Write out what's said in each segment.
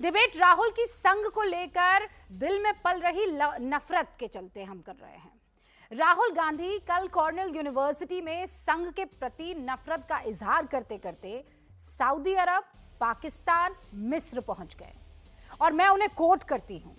Debate Rahul की संघ को लेकर दिल में पल रही नफरत के चलते हम कर रहे हैं। राहुल गांधी कल कॉर्नेल यूनिवर्सिटी में संघ के प्रति नफरत का इजहार करते करते सऊदी अरब, पाकिस्तान, मिस्र पहुंच गए और मैं उन्हें कोट करती हूं।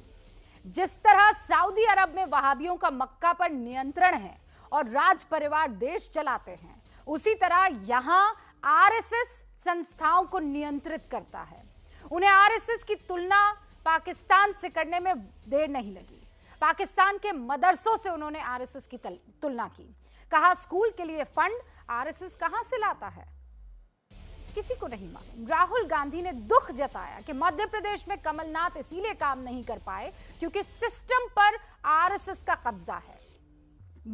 जिस तरह सऊदी अरब में वहाबियों का मक्का पर नियंत्रण है और राज परिवार देश चलाते हैं, उसी तरह यहां आरएसएस संस्थाओं को नियंत्रित करता है। उन्हें आरएसएस की तुलना पाकिस्तान से करने में देर नहीं लगी। पाकिस्तान के मदरसों से उन्होंने आरएसएस की तुलना की। कहा स्कूल के लिए फंड आरएसएस कहां से लाता है, किसी को नहीं मालूम। राहुल गांधी ने दुख जताया कि मध्य प्रदेश में कमलनाथ इसीलिए काम नहीं कर पाए क्योंकि सिस्टम पर आरएसएस का कब्जा है।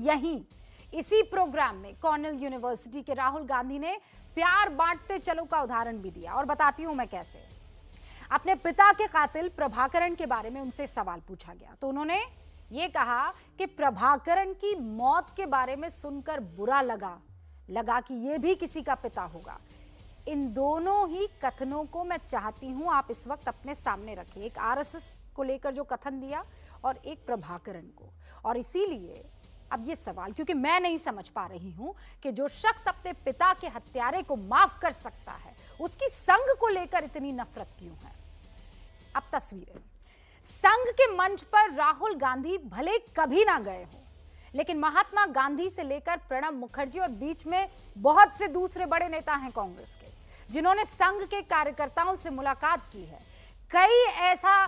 यहीं इसी प्रोग्राम में कॉर्नेल यूनिवर्सिटी के राहुल गांधी ने प्यार बांटते चलो का उदाहरण भी दिया और बताती हूं मैं कैसे। अपने पिता के कातिल प्रभाकरण के बारे में उनसे सवाल पूछा गया तो उन्होंने ये कहा कि प्रभाकरण की मौत के बारे में सुनकर बुरा लगा कि ये भी किसी का पिता होगा। इन दोनों ही कथनों को मैं चाहती हूं आप इस वक्त अपने सामने रखें, एक आरएसएस को लेकर जो कथन दिया और एक प्रभाकरण को। और इसीलिए अब ये सवाल, क्योंकि मैं नहीं समझ पा रही हूं कि जो शख्स अपने पिता के हत्यारे को माफ कर सकता है, उसकी संघ को लेकर इतनी नफरत क्यों है। अब तस्वीरें। संघ के मंच पर राहुल गांधी भले कभी ना गए हो, लेकिन महात्मा गांधी से लेकर प्रणब मुखर्जी और बीच में बहुत से दूसरे बड़े नेता हैं कांग्रेस के, जिन्होंने संघ के कार्यकर्ताओं से मुलाकात की है। कई ऐसा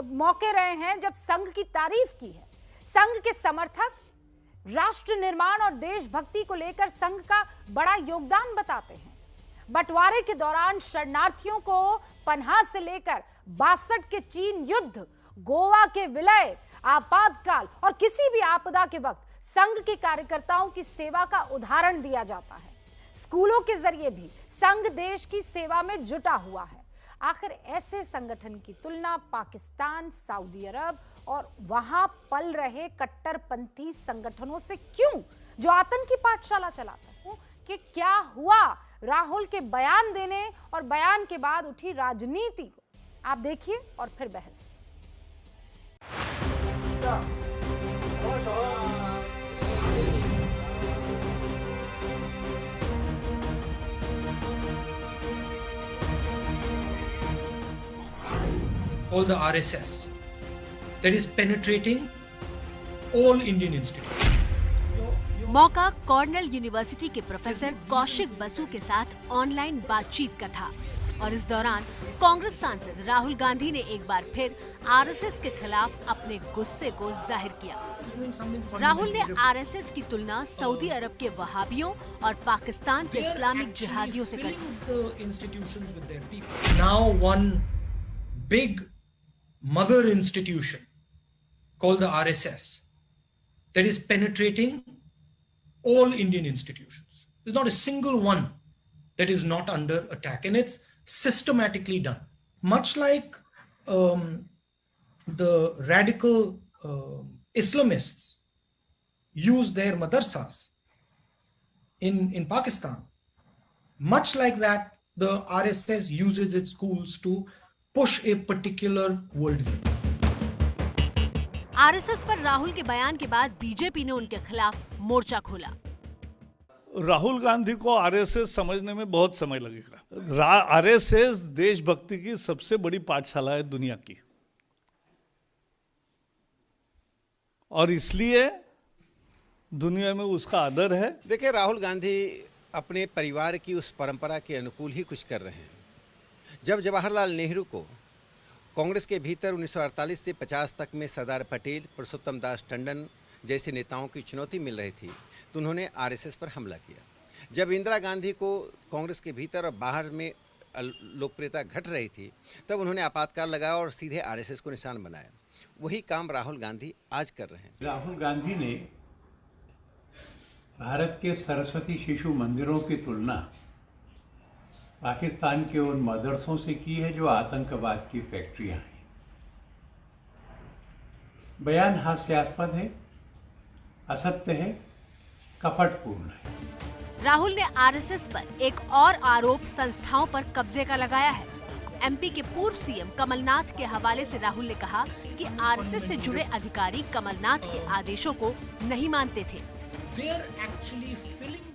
मौके रहे हैं जब संघ की तारीफ की है। संघ के समर्थक राष्ट्र निर्माण और देशभक्ति को लेकर संघ का बड़ा योगदान बताते हैं। बंटवारे के दौरान शरणार्थियों को पनाह से लेकर 62 के चीन युद्ध, गोवा के विलय, आपातकाल और किसी भी आपदा के वक्त संघ के कार्यकर्ताओं की सेवा का उदाहरण दिया जाता है। स्कूलों के जरिए भी संघ देश की सेवा में जुटा हुआ है। आखिर ऐसे संगठन की तुलना पाकिस्तान, सऊदी अरब और वहां पल रहे कट्टरपंथी संगठनों से क्यों, जो आतंकी पाठशाला चलाते हैं? कि क्या हुआ राहुल के बयान देने और बयान के बाद उठी राजनीति को? आप देखिए और फिर बहस। All the RSS that is penetrating all Indian institutions. मौका कॉर्नेल यूनिवर्सिटी के प्रोफेसर कौशिक बसु के साथ ऑनलाइन बातचीत का था और इस दौरान कांग्रेस सांसद राहुल गांधी ने एक बार फिर आरएसएस के खिलाफ अपने गुस्से को जाहिर किया। राहुल ने आरएसएस की तुलना सऊदी अरब के वहाबियों और पाकिस्तान के इस्लामिक जिहादियों से की। Now one big mother institution called the RSS that is penetrating all Indian institutions. There's not a single one that is not under attack, and it's systematically done. Much like the radical Islamists use their madrasas in Pakistan, much like that, the RSS uses its schools to push a particular worldview. RSS पर राहुल के बयान के बाद BJP ने उनके खिलाफ मोर्चा खोला। राहुल गांधी को आरएसएस समझने में बहुत समय लगेगा। आरएसएस देशभक्ति की सबसे बड़ी पाठशाला है दुनिया की, और इसलिए दुनिया में उसका आदर है। देखिए, राहुल गांधी अपने परिवार की उस परंपरा के अनुकूल ही कुछ कर रहे हैं। जब जवाहरलाल नेहरू को कांग्रेस के भीतर 1948 से 50 तक में सरदार पटेल, पुरुषोत्तम दास टंडन जैसे नेताओं की चुनौती मिल रही थी, तो उन्होंने आरएसएस पर हमला किया। जब इंदिरा गांधी को कांग्रेस के भीतर और बाहर में लोकप्रियता घट रही थी, तब उन्होंने आपातकाल लगाया और सीधे आरएसएस को निशान बनाया। वही काम राहुल गांधी आज कर रहे हैं। राहुल गांधी ने भारत के सरस्वती शिशु मंदिरों की तुलना पाकिस्तान के उन मदरसों से की है जो आतंकवाद की फैक्ट्रियां हैं। बयान हास्यास्पद है, असत्य है, कपटपूर्ण है। राहुल ने आरएसएस पर एक और आरोप संस्थाओं पर कब्जे का लगाया है। एमपी के पूर्व सीएम कमलनाथ के हवाले से राहुल ने कहा कि आरएसएस से जुड़े अधिकारी कमलनाथ के आदेशों को नहीं मानते थे। They are actually filling